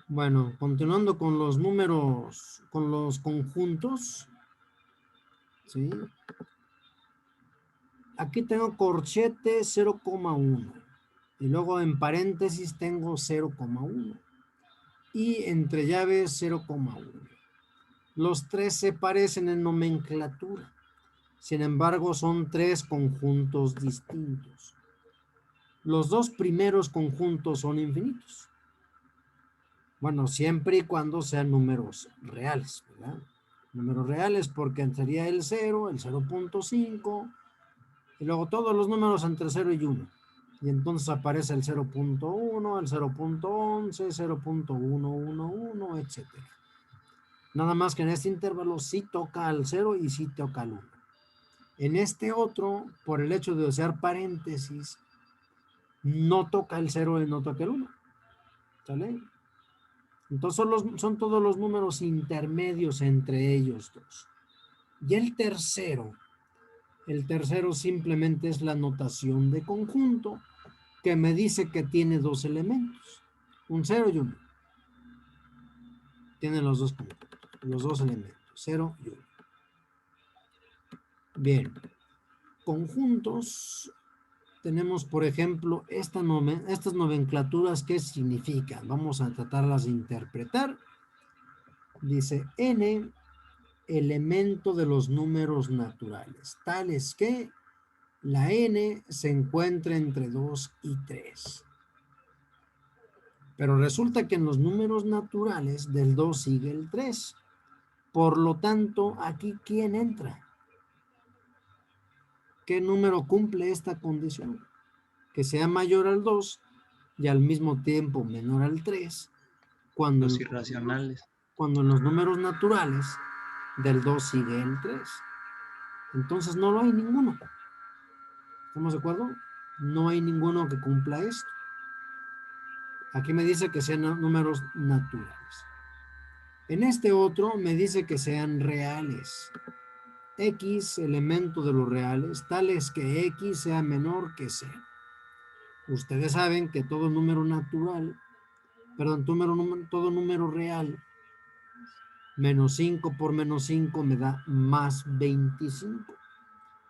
Bueno, continuando con los números, con los conjuntos, ¿sí? Aquí tengo corchete 0,1 y luego en paréntesis tengo 0,1 y entre llaves 0,1. Los tres se parecen en nomenclatura, sin embargo son tres conjuntos distintos. Los dos primeros conjuntos son infinitos. Bueno, siempre y cuando sean números reales, ¿verdad? Números reales porque sería el 0, el 0,5 y luego todos los números entre 0 y 1. Y entonces aparece el 0,1, el 0,11, 0,111, etc. Nada más que en este intervalo sí toca al 0 y sí toca al 1. En este otro, por el hecho de usar paréntesis, no toca el 0 y no toca el 1. ¿Sale? Entonces son todos los números intermedios entre ellos dos. Y el tercero simplemente es la notación de conjunto que me dice que tiene dos elementos, un 0 y 1. Tienen los dos elementos, 0 y 1. Bien, conjuntos, tenemos por ejemplo estas nomenclaturas, ¿qué significan? Vamos a tratarlas de interpretar. Dice n, elemento de los números naturales, tales que la n se encuentra entre 2 y 3. Pero resulta que en los números naturales del 2 sigue el 3. Por lo tanto, aquí ¿quién entra? ¿Qué número cumple esta condición? Que sea mayor al 2 y al mismo tiempo menor al 3, cuando Los irracionales. en los números naturales del 2 sigue el 3. Entonces no lo hay ninguno. ¿Estamos de acuerdo? No hay ninguno que cumpla esto. Aquí me dice que sean números naturales. En este otro me dice que sean reales. X, elemento de los reales, tales que X sea menor que 0. Ustedes saben que todo número natural, perdón, todo número real, menos 5 por menos 5 me da más 25.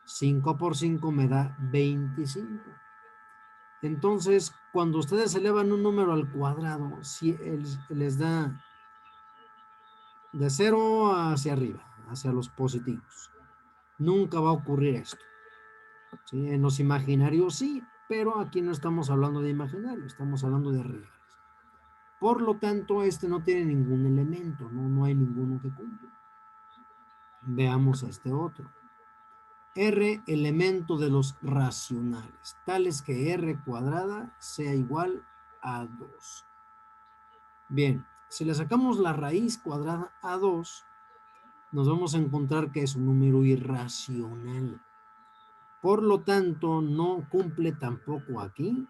5 por 5 me da 25. Entonces, cuando ustedes elevan un número al cuadrado, si les da de 0 hacia arriba, hacia los positivos. Nunca va a ocurrir esto. ¿Sí? En los imaginarios sí, pero aquí no estamos hablando de imaginario, estamos hablando de reales. Por lo tanto, este no tiene ningún elemento, no hay ninguno que cumpla. Veamos este otro. R, elemento de los racionales, tales que R cuadrada sea igual a 2. Bien, si le sacamos la raíz cuadrada a 2, nos vamos a encontrar que es un número irracional. Por lo tanto, no cumple tampoco aquí,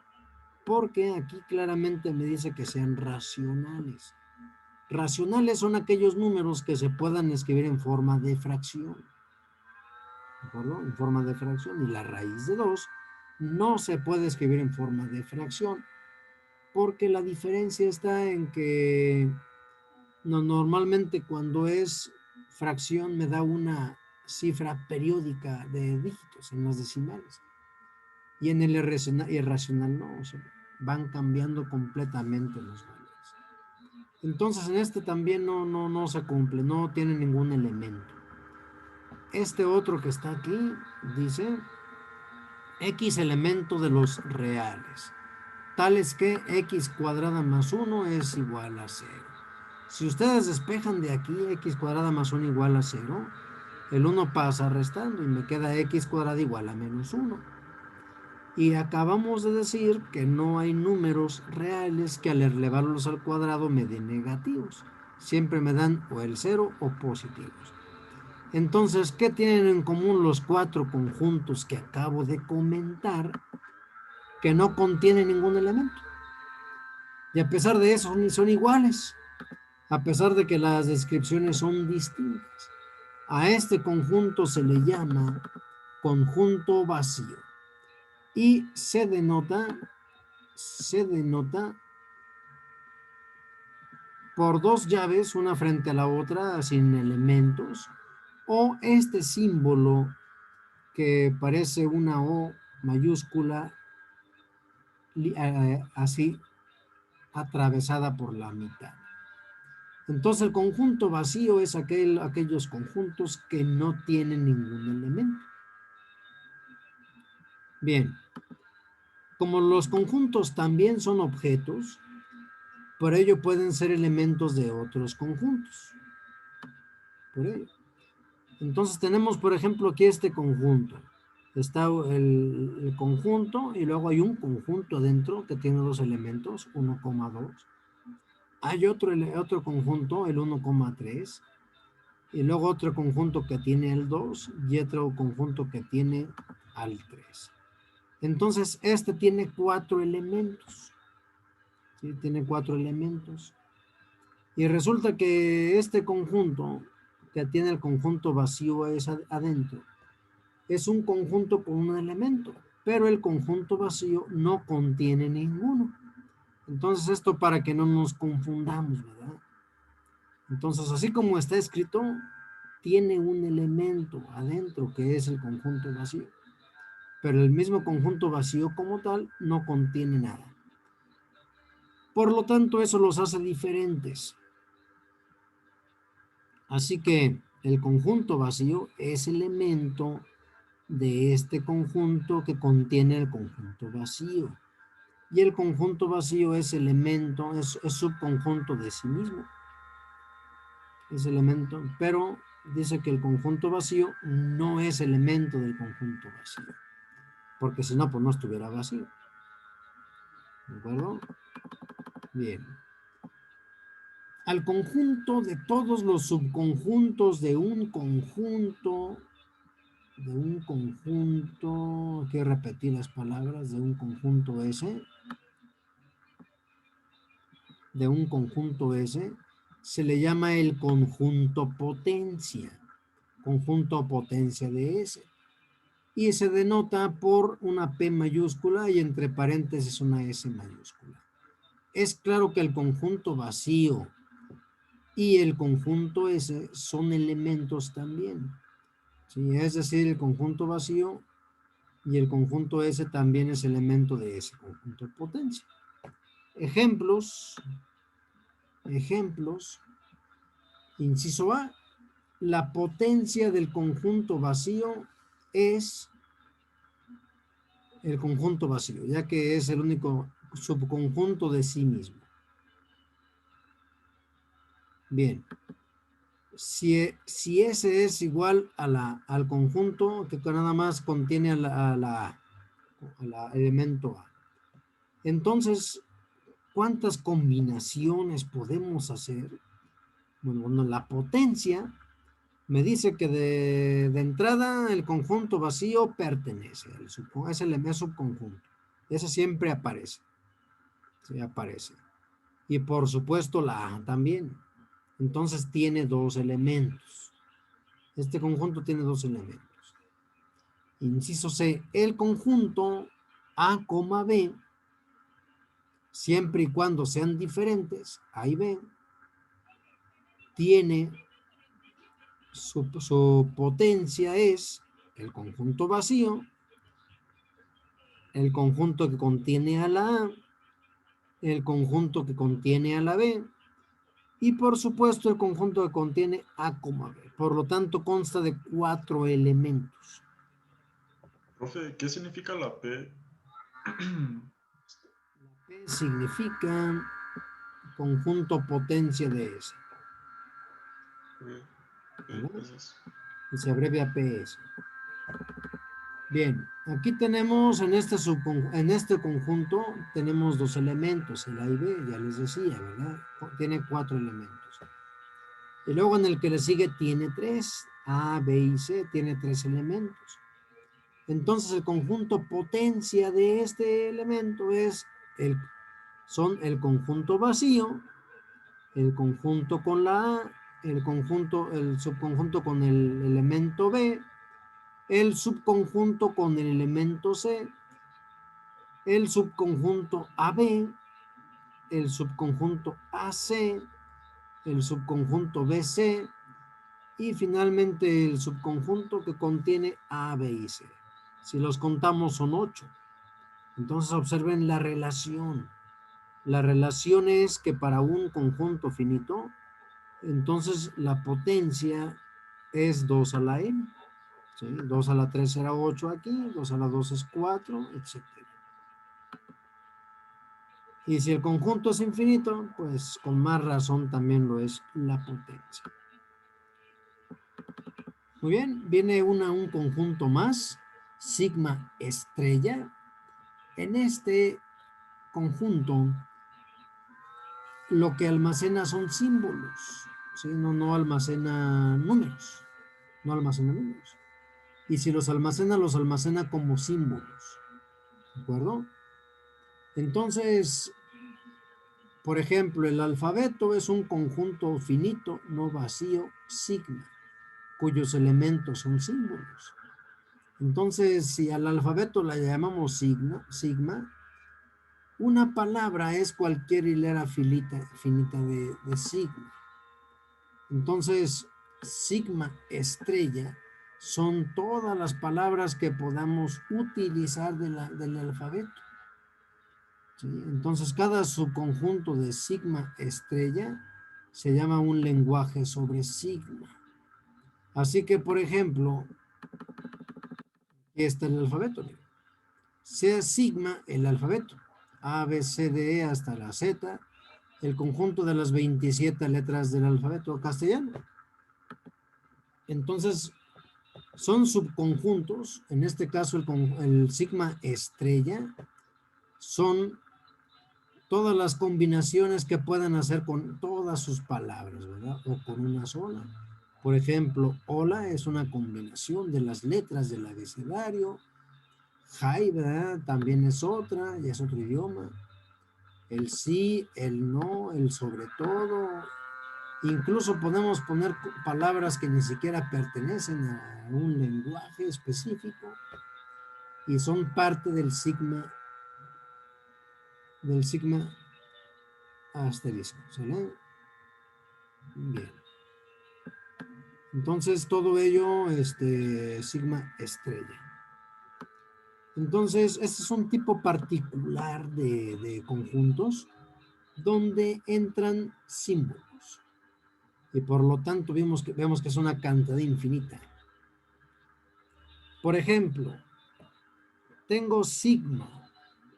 porque aquí claramente me dice que sean racionales. Racionales son aquellos números que se puedan escribir en forma de fracción. ¿De acuerdo? En forma de fracción. Y la raíz de 2 no se puede escribir en forma de fracción, porque la diferencia está en que normalmente cuando es fracción me da una cifra periódica de dígitos en las decimales. Y en el irracional no, o sea, van cambiando completamente los valores. Entonces en este también no se cumple, no tiene ningún elemento. Este otro que está aquí dice X elemento de los reales, tales que X cuadrada más 1 es igual a 0. Si ustedes despejan de aquí X cuadrada más 1 igual a 0, el 1 pasa restando y me queda X cuadrada igual a menos 1. Y acabamos de decir que no hay números reales que al elevarlos al cuadrado me den negativos. Siempre me dan o el 0 o positivos. Entonces, ¿qué tienen en común los cuatro conjuntos que acabo de comentar que no contienen ningún elemento? Y a pesar de eso son iguales, a pesar de que las descripciones son distintas. A este conjunto se le llama conjunto vacío y se denota por dos llaves, una frente a la otra, sin elementos, o este símbolo que parece una O mayúscula, así atravesada por la mitad. Entonces el conjunto vacío es aquellos conjuntos que no tienen ningún elemento. Bien, como los conjuntos también son objetos, por ello pueden ser elementos de otros conjuntos. Por ello. Entonces tenemos, por ejemplo, aquí este conjunto. Está el conjunto y luego hay un conjunto adentro que tiene dos elementos, 1,2. Hay otro conjunto, el 1,3. Y luego otro conjunto que tiene el 2 y otro conjunto que tiene al 3. Entonces, este tiene 4 elementos. ¿Sí? Tiene 4 elementos. Y resulta que este conjunto, que tiene el conjunto vacío es adentro, es un conjunto con un elemento, pero el conjunto vacío no contiene ninguno. Entonces, esto para que no nos confundamos, ¿verdad? Entonces, así como está escrito, tiene un elemento adentro que es el conjunto vacío, pero el mismo conjunto vacío como tal no contiene nada. Por lo tanto, eso los hace diferentes. Así que el conjunto vacío es elemento de este conjunto que contiene el conjunto vacío. Y el conjunto vacío es elemento, es subconjunto de sí mismo. Es elemento, pero dice que el conjunto vacío no es elemento del conjunto vacío. Porque si no, pues no estuviera vacío. ¿De acuerdo? Bien. Al conjunto de todos los subconjuntos de un conjunto, hay que repetir las palabras, de un conjunto S, se le llama el conjunto potencia de S. Y se denota por una P mayúscula y entre paréntesis una S mayúscula. Es claro que el conjunto vacío y el conjunto S son elementos también. ¿Sí? Es decir, el conjunto vacío y el conjunto S también es elemento de ese conjunto de potencia. Ejemplos. Inciso A. La potencia del conjunto vacío es el conjunto vacío, ya que es el único subconjunto de sí mismo. Bien. Si S es igual al conjunto que nada más contiene al elemento A, entonces, ¿cuántas combinaciones podemos hacer? Bueno, la potencia me dice que de entrada el conjunto vacío pertenece al subconjunto. Ese siempre aparece. Sí, aparece. Y por supuesto la A también. Entonces tiene dos elementos. Este conjunto tiene dos elementos. Inciso C. El conjunto A, B, siempre y cuando sean diferentes, A y B, tiene su potencia es el conjunto vacío, el conjunto que contiene a la A, el conjunto que contiene a la B y por supuesto el conjunto que contiene A, B. Por lo tanto consta de 4 elementos. Profe, ¿qué significa la P? La P significa conjunto potencia de S. Y se abrevia PS. Bien, aquí tenemos en este conjunto tenemos dos elementos, el A y B, ya les decía, ¿verdad? Tiene 4 elementos. Y luego en el que le sigue tiene 3, A, B y C, tiene 3 elementos. Entonces el conjunto potencia de este elemento son el conjunto vacío, el conjunto con la A, el subconjunto con el elemento B, el subconjunto con el elemento C, el subconjunto AB, el subconjunto AC el subconjunto BC y finalmente el subconjunto que contiene A, B y C. Si los contamos son 8. Entonces observen la relación. La relación es que para un conjunto finito, entonces la potencia es 2 a la n. ¿Sí? 2 a la 3 será 8 aquí, 2 a la 2 es 4, etc. Y si el conjunto es infinito, pues con más razón también lo es la potencia. Muy bien, viene un conjunto más, sigma estrella. En este conjunto, lo que almacena son símbolos, ¿sí? No almacena números, no almacena números. Y si los almacena como símbolos, ¿de acuerdo? Entonces, por ejemplo, el alfabeto es un conjunto finito, no vacío, sigma, cuyos elementos son símbolos. Entonces, si al alfabeto la llamamos sigma, una palabra es cualquier hilera finita de sigma. Entonces, sigma estrella son todas las palabras que podamos utilizar del alfabeto. ¿Sí? Entonces, cada subconjunto de sigma estrella se llama un lenguaje sobre sigma. Así que, por ejemplo, aquí está el alfabeto. Mira. Sea sigma el alfabeto, A, B, C, D, E hasta la Z, el conjunto de las 27 letras del alfabeto castellano. Entonces, son subconjuntos, en este caso el sigma estrella, son todas las combinaciones que puedan hacer con todas sus palabras, ¿verdad? O con una sola. Por ejemplo, hola es una combinación de las letras del abecedario. Hi, ¿verdad? También es otra, y es otro idioma. El sí, el no, el sobre todo. Incluso podemos poner palabras que ni siquiera pertenecen a un lenguaje específico y son parte del sigma asterisco, ¿sale? Bien. Entonces todo ello, sigma estrella. Entonces, este es un tipo particular de conjuntos donde entran símbolos. Y por lo tanto vemos que es una cantidad infinita. Por ejemplo, tengo sigma,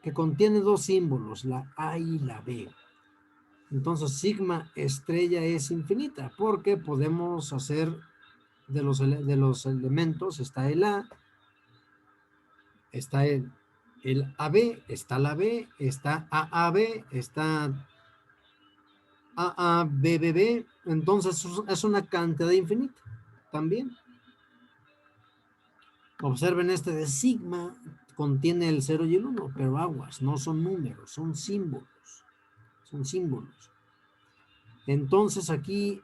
que contiene dos símbolos, la A y la B. Entonces, sigma estrella es infinita, porque podemos hacer de los elementos, está el A, está el AB, está la B, está AAB, está AABBB, entonces es una cantidad infinita también. Observen este de sigma, contiene el 0 y el 1, pero aguas, no son números, son símbolos. Son símbolos. Entonces aquí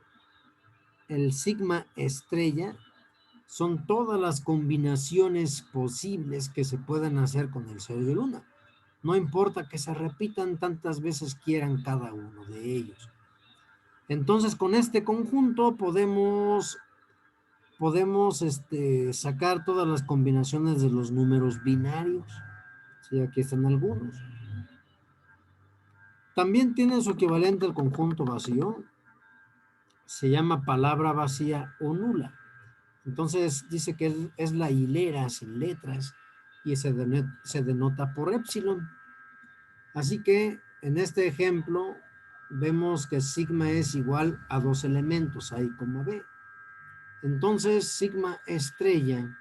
el sigma estrella son todas las combinaciones posibles que se puedan hacer con el 0 y el 1. No importa que se repitan tantas veces quieran cada uno de ellos. Entonces con este conjunto podemos sacar todas las combinaciones de los números binarios. Sí, aquí están algunos. También tiene su equivalente al conjunto vacío. Se llama palabra vacía o nula. Entonces dice que es la hilera sin letras y se denota por epsilon. Así que en este ejemplo vemos que sigma es igual a dos elementos, A y B. Entonces sigma estrella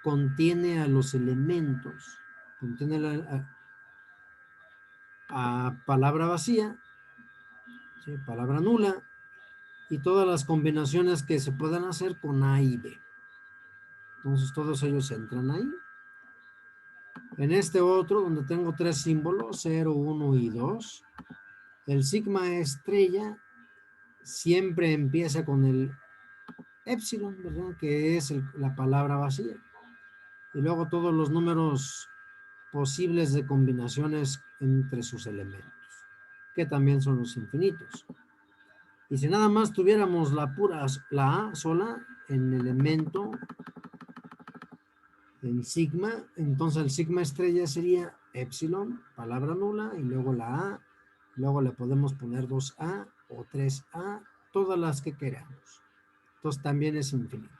contiene a los elementos, contiene a palabra vacía, ¿sí? Palabra nula, y todas las combinaciones que se puedan hacer con A y B. Entonces todos ellos entran ahí. En este otro, donde tengo tres símbolos, 0, 1 y 2, el sigma estrella siempre empieza con el epsilon, ¿verdad? Que es la palabra vacía. Y luego todos los números posibles de combinaciones entre sus elementos, que también son los infinitos. Y si nada más tuviéramos la A sola en elemento, en sigma, entonces el sigma estrella sería epsilon, palabra nula, y luego la A, luego le podemos poner 2A o 3A, todas las que queramos. Entonces también es infinito.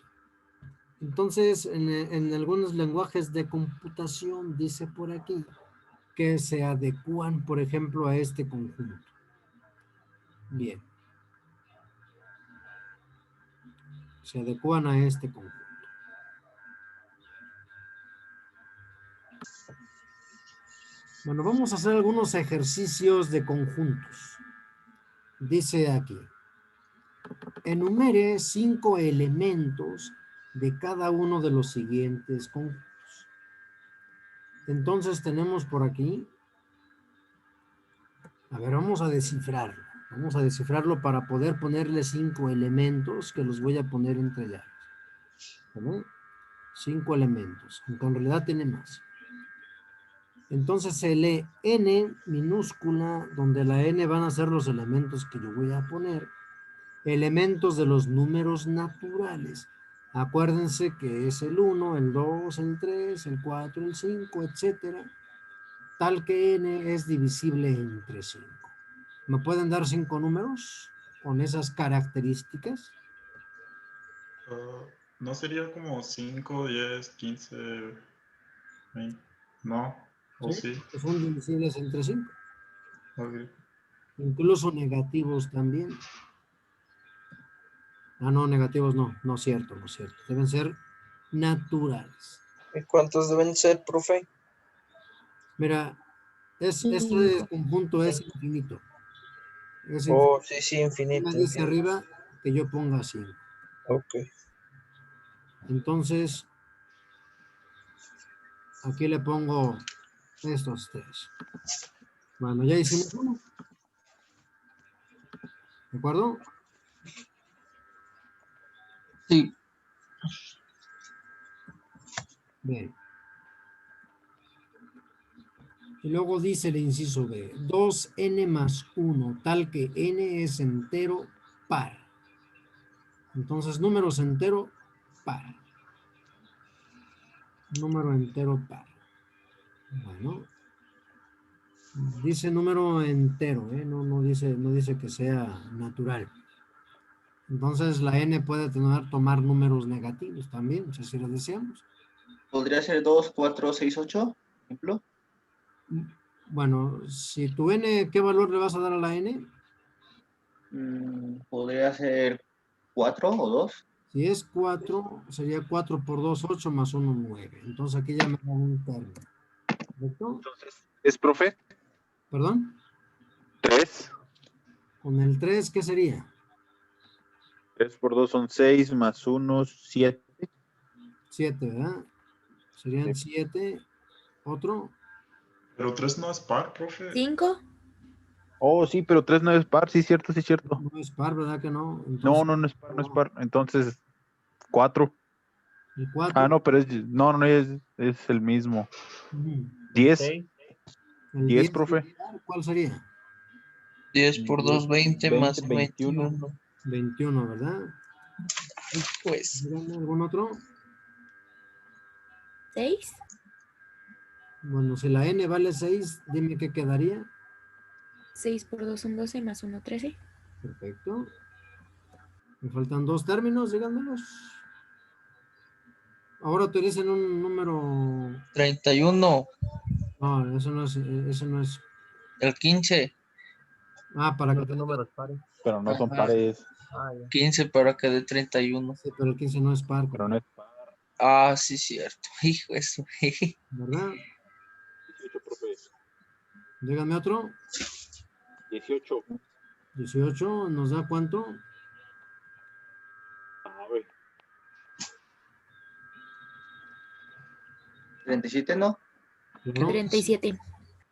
Entonces, en algunos lenguajes de computación, dice por aquí, que se adecúan, por ejemplo, a este conjunto. Bien. Se adecúan a este conjunto. Bueno, vamos a hacer algunos ejercicios de conjuntos. Dice aquí, enumere 5 elementos de cada uno de los siguientes conjuntos. Entonces tenemos por aquí, a ver, vamos a descifrarlo. Vamos a descifrarlo para poder ponerle 5 elementos que los voy a poner entre llaves. ¿Vale? 5 elementos, aunque en realidad tiene más. Entonces se lee n minúscula, donde la n van a ser los elementos que yo voy a poner, elementos de los números naturales. Acuérdense que es el 1, el 2, el 3, el 4, el 5, etcétera, tal que n es divisible entre 5. ¿Me pueden dar 5 números con esas características? ¿No sería como 5, 10, 15, 20? No, o ¿Sí? sí. Que son divisibles entre 5. Ok. Incluso negativos también. Ah, no, negativos no, no es cierto, no es cierto. Deben ser naturales. ¿Y cuántos deben ser, profe? Mira, este 5. conjunto es infinito. Es infinito. Oh, sí, sí, Me infinito. dice arriba que yo ponga 5. Ok. Entonces, aquí le pongo estos 3. Bueno, ya hicimos uno. ¿De acuerdo? Sí. Bien. Y luego dice el inciso B, 2n más 1, tal que n es entero par. Entonces, números entero par. Número entero par. Bueno, dice número entero, no dice que sea natural. Entonces la n puede tomar números negativos también, si así lo deseamos. ¿Podría ser 2, 4, 6, 8, por ejemplo? Bueno, si tu n, ¿qué valor le vas a dar a la n? ¿Podría ser 4 o 2? Si es 4, sería 4 por 2, 8 más 1, 9. Entonces aquí ya me da un término. ¿Correcto? Entonces, ¿es profe? ¿Perdón? 3. Con el 3, ¿qué sería? 3 por 2 son 6, más 1, 7. 7, ¿verdad? Serían 7. ¿Otro? Pero 3 no es par, profe. 5. Oh, sí, pero 3 no es par, sí, cierto, sí, cierto. No es par, ¿verdad que no? No, Entonces, no es par, no es par. Entonces, 4. el 4. Ah, no, pero no es el mismo. 10. El 10, profe. ¿Cuál sería? 10 por 2, 20 más 21. 21. 21, ¿verdad? Pues, Díganme, ¿algún otro? 6. Bueno, si la n vale 6, dime qué quedaría. 6 por 2 son 12 más 1, 13. Perfecto. Me faltan 2 términos, díganmelos. Ahora utilicen un número. 31. No, eso no es. El 15. Ah, para que te números pares. Pero no son Ajá. pares. 15 para que dé 31. Sí, pero el 15 no es par, Pero no es par. Ah, sí, cierto. Hijo, eso. ¿verdad? 18, profe. Díganme otro. 18. 18, ¿nos da cuánto? A ver. 37, ¿no? Claro. 37.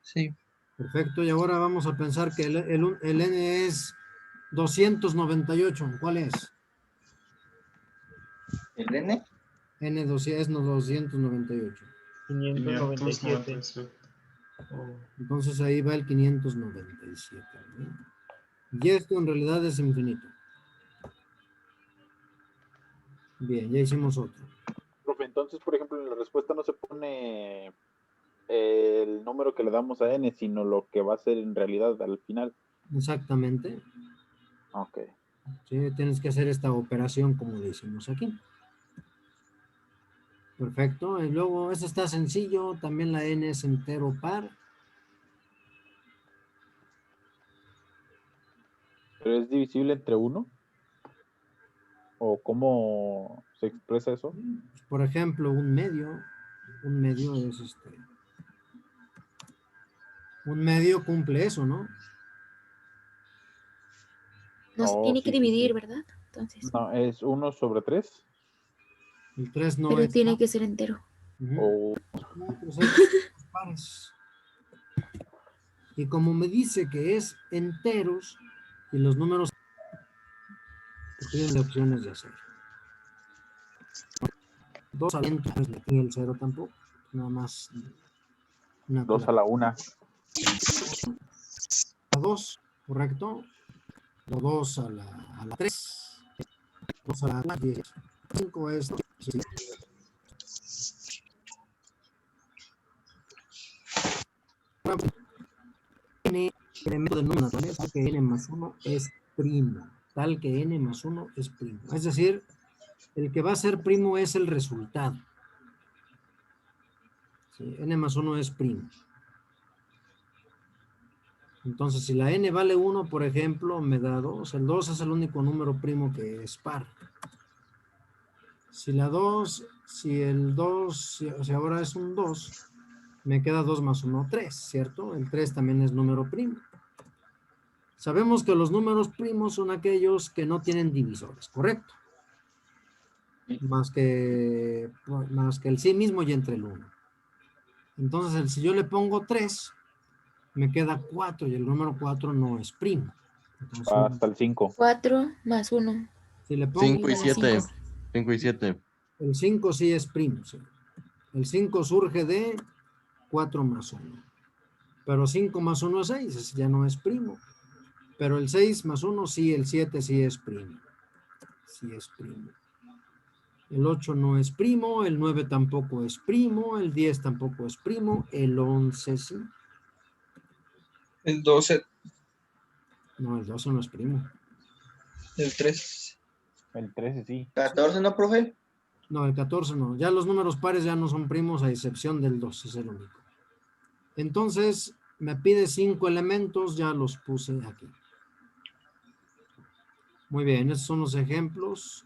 Sí. Perfecto, y ahora vamos a pensar que el n es 298. ¿Cuál es? ¿El N? N2 es 298. 597. Oh. Entonces ahí va el 597. ¿no? Y esto en realidad es infinito. Bien, ya hicimos otro. Profe, entonces, por ejemplo, en la respuesta no se pone el número que le damos a n, sino lo que va a ser en realidad al final. Exactamente. Ok. Sí, tienes que hacer esta operación como le hicimos aquí. Perfecto. Y luego, esto está sencillo. También la n es entero par. ¿Pero es divisible entre 1? ¿O cómo se expresa eso? Por ejemplo, un medio es un medio cumple eso, ¿no? Nos Oh, tiene que sí, sí, dividir, sí. ¿verdad? Entonces, No, es 1 sobre 3. El 3 no pero es tiene par. que ser entero. Ujú. O No, pues hay que hacer los pares. Y como me dice que es enteros y los números, pues tienen opciones de hacer. 2 al n, pues ni el 0 tampoco. Nada más una 2 a la 1. a 2, ¿correcto? O 2 a la 3. 2 a la 10. 5 es. Sí. N, elemento de número naturales, tal que n más 1 es primo. Tal que n más 1 es primo. Es decir, el que va a ser primo es el resultado. Sí, n más 1 es primo. Entonces, si la n vale 1, por ejemplo, me da 2. El 2 es el único número primo que es par. Si el 2, si ahora es un 2, me queda 2 más 1, 3, ¿cierto? El 3 también es número primo. Sabemos que los números primos son aquellos que no tienen divisores, ¿correcto? Más que el sí mismo y entre el 1. Entonces, si yo le pongo 3, me queda 4 y el número 4 no es primo. Entonces, Hasta el 5. 4 más 1. si le pongo 5 y igual a 7. 5. 5 y 7. el 5 sí es primo. ¿Sí? El 5 surge de 4 más 1. Pero 5 más 1 es 6, ese ya no es primo. Pero el 6 más 1 sí, el 7 sí es primo. Sí es primo. El 8 no es primo, el 9 tampoco es primo, el 10 tampoco es primo, el 11 sí. El 12, No, el 12 no es primo. el 13. El 13 sí. 14, ¿no, profe? No, el 14 no. Ya los números pares ya no son primos a excepción del 2, es el único. Entonces, me pide 5 elementos, ya los puse aquí. Muy bien, estos son los ejemplos.